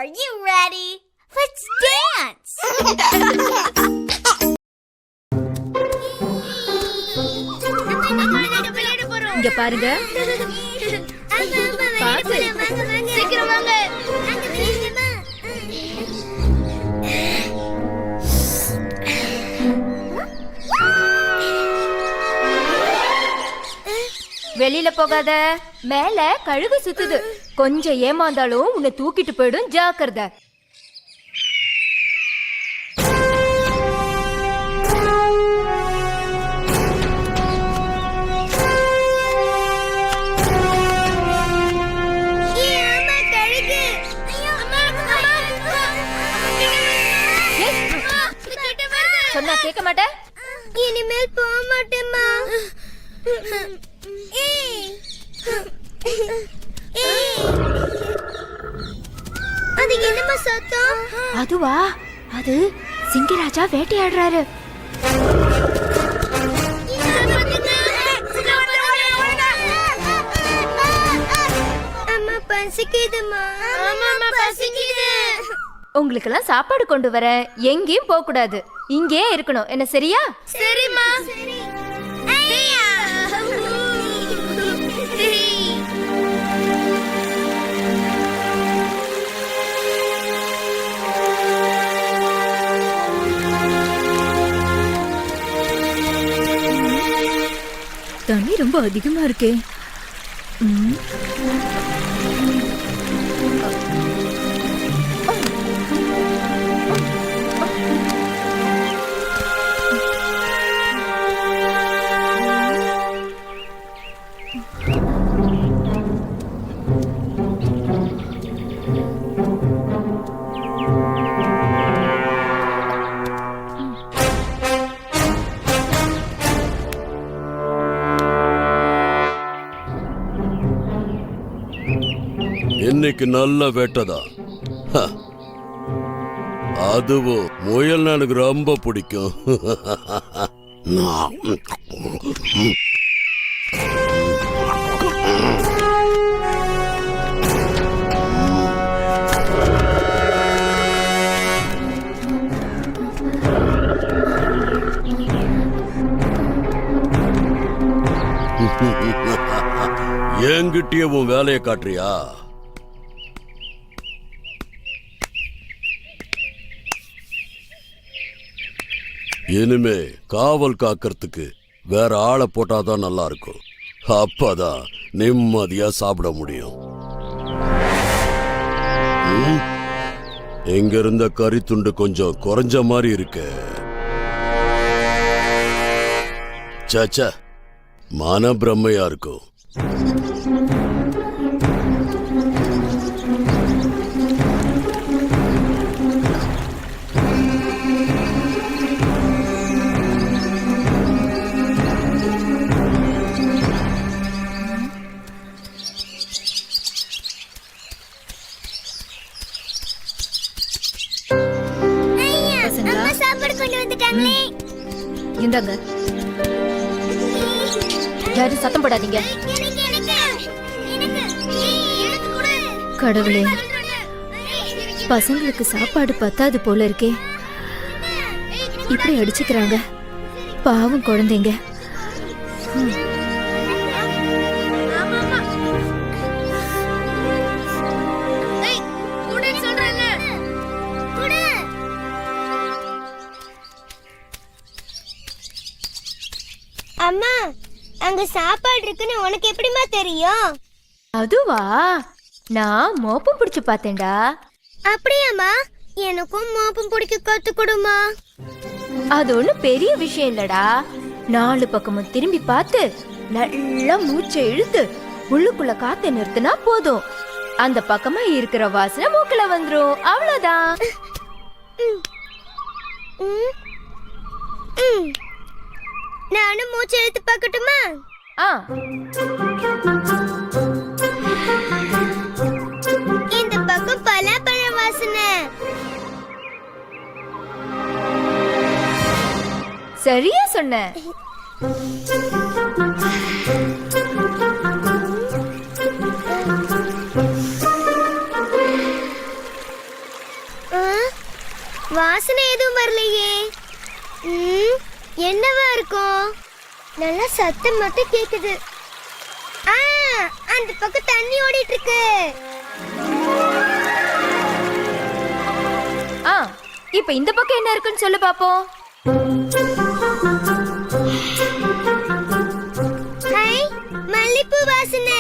Are you ready? Let's dance! இங்க பாருங்க. பாத்து. சீக்கிரம் வாங்க. வெளியில போகாத. மேல கழுகு சுத்துது. கொஞ்சம் ஏமாந்தாலும் உன்னை தூக்கிட்டு போயிடும், ஜாக்கிரதை. சொன்னா கேட்க மாட்டேன். இனிமேல் போக மாட்டேம்மா. அது என்னமா சத்தம்? அதுவா? அது சிங்கராஜா வேட்டையாடுறாரு. அம்மா பசிக்குதுமா. ஆமாம்மா பசிக்குது. உங்களுக்கெல்லாம் சாப்பாடு கொண்டு வர எங்கேயும் போக கூடாது, இங்கே இருக்கணும், என்ன சரியா? சரிம்மா. தண்ணி ரொம்ப அதிகமா இருக்கே. இன்னைக்கு நல்ல வேட்டதா. அதுவும் முயல் எனக்கு ரொம்ப பிடிக்கும். என்கிட்டயே உன் வேலையை காட்டுறியா? இனிமே காவல் காக்கிறதுக்கு வேற ஆளை போட்டாதான் நல்லா இருக்கும். அப்பதான் நிம்மதியா சாப்பிட முடியும். எங்க இருந்த கறி துண்டு கொஞ்சம் குறைஞ்ச மாதிரி இருக்கு. சச்சா, மன பிரம்மையா இருக்கும். இந்தாங்க. யாரும் சத்தம் போடாதீங்க. கடவுளே, பசங்களுக்கு சாப்பாடு பத்தாது போல இருக்கே. இப்படி அடிச்சுக்கிறாங்க. பாவம் குழந்தைங்க. அம்மா, அங்க சாப்பாடு இருக்குன்னு உனக்கு எப்படிமா தெரியும்? அதுவா, நான் மோப்பம் பிடிச்சு பார்த்தேன்டா. அப்படியாம்மா? எனக்கும் மோப்பம் பிடிக்க கத்து கொடுமா. அது ஒண்ணும் பெரிய விஷயம் இல்லடா. 4 பக்கமும் திரும்பி பார்த்து நல்லா மூச்சை இழுத்து உள்ளுக்குள்ள காத்தை நிறுத்தினா போதும். அந்த பக்கமா இருக்கிற வாசனை மூக்குல வந்துரும். அவ்வளவுதான். நானும் மூச்சை இழுத்து பார்க்கட்டுமா? இந்த பக்கம் பலாப்பழ வாசனை. சரியா சொன்ன. வாசனை எதுவும் வரலையே. என்னவா இருக்கும்? நல்லா சத்தம் மட்டும் கேக்குது. அந்த பக்கம் தண்ணி ஓடிட்டு இருக்கு. இப்ப இந்த பக்கம் என்ன இருக்குன்னு சொல்லு பாப்போம். ஹாய், மல்லிப்பூ வாசனை.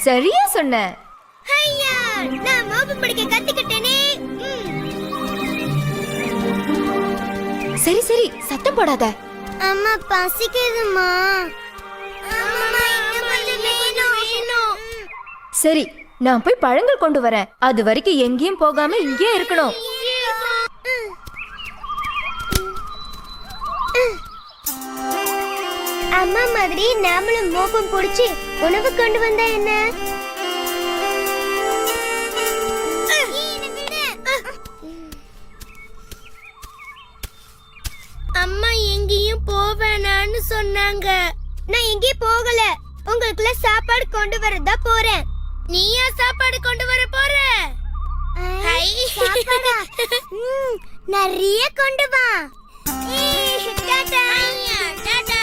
சரியா சொன்ன. ஐயா, நான் மோப்பம் பிடிக்க கத்துக்கிட்டேனே. சரி சரி, சத்தம் போடாத. அம்மா பசிக்குதுமா. சரி, நான் போய் பழங்கள் கொண்டு வரேன். அது வரைக்கும் எங்கேயும் போகாம இங்கே இருக்கணும். அம்மா மாதிரி நாமளும் மோப்பம் பிடிச்சு உணவு கொண்டு வந்தா என்ன? அம்மா எங்கேயும் போவேனான்னு சொன்னாங்க. நான் எங்கேயும் போகல. உங்களுக்குள்ள சாப்பாடு கொண்டு வரதா போறேன். நீயா சாப்பாடு கொண்டு வர போற? நிறைய கொண்டு வா. டாடா. டாடா.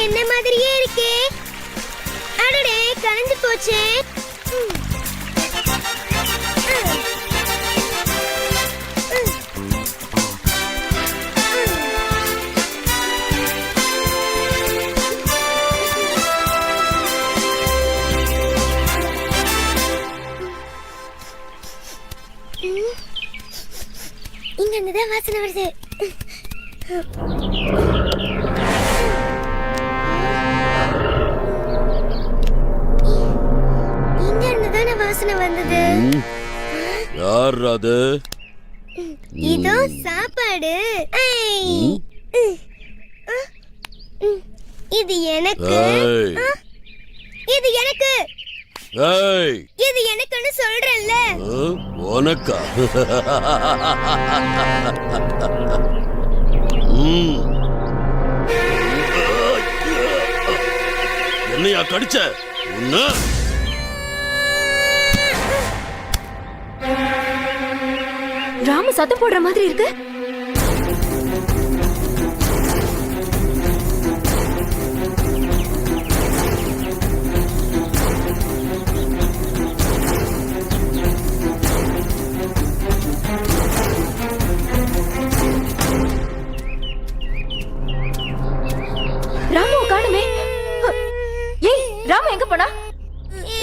என்ன மாதிரியே இருக்கே. அடடே, கலந்து போச்சே. இங்க இருந்துதான் வாசனை வருது. வாசனை வந்தது. யார் அது? இதோ சாப்பாடு. இது எனக்கு. இது எனக்கு. இது எனக்குன்னு சொல்றேன்ல. உனக்கா? என்னையா கடிச்ச? ராமு சத்தம் போடுற மாதிரி இருக்கு. ராமு காணுமே. ஏய், ராமு எங்க போனா?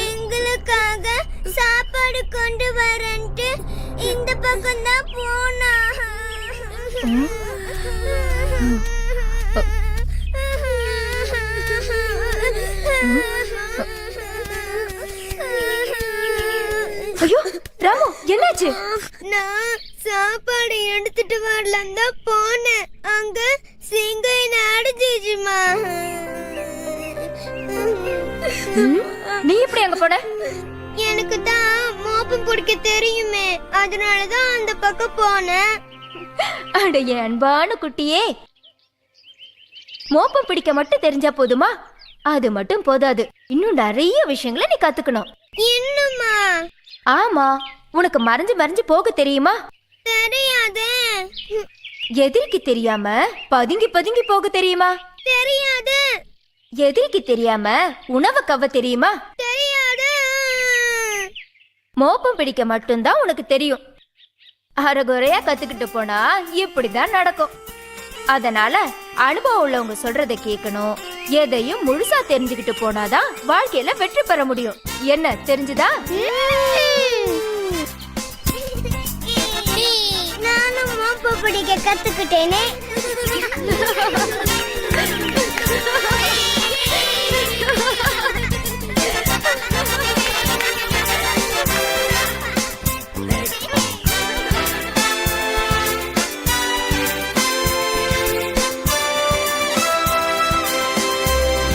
எங்களுக்காக சாப்பாடு கொண்டு வரேன்ட்டு இந்த பக்கம் தான் போனா. ஐயோ ராமு, என்னாச்சு? நான் சாப்பாடு எடுத்துட்டு வரலாம் தான் போனேன். அங்க சிங்கம் என்ன அடிச்சிச்சுமா. நீ எப்படி அங்க போன? எனக்கு தான் மோப்பம் பிடிக்க தெரியுமே, அதனாலதான் அந்த பக்கம் போனேன். அட என் அன்பான குட்டியே, மோப்பம் பிடிக்க மட்டும் தெரிஞ்சா போதுமா? அது மட்டும் போதாது, இன்னும் நிறைய விஷயங்களை நீ கத்துக்கணும். இன்னுமா? ஆமா, உனக்கு மறைஞ்சு மறைஞ்சு போக தெரியுமா? தெரியாதே. எதிரிக்கு தெரியாம பதுங்கி பதுங்கி போக தெரியுமா? தெரியாது. எதிரிக்கு தெரியாம உணவு கவ தெரியுமா? தெரியாது. மோப்பம் பிடிக்க மட்டும்தான் உனக்கு தெரியும். அரைகுறையா கத்துக்கிட்டு போனா இப்படிதான் நடக்கும். அதனால அனுபவம் உள்ளவங்க சொல்றதை கேட்கணும். எதையும் முழுசா தெரிஞ்சுக்கிட்டு போனாதான் வாழ்க்கையில வெற்றி பெற முடியும். என்ன தெரிஞ்சுதா? நானும் மோப்பம் பிடிக்க கத்துக்கிட்டேனே.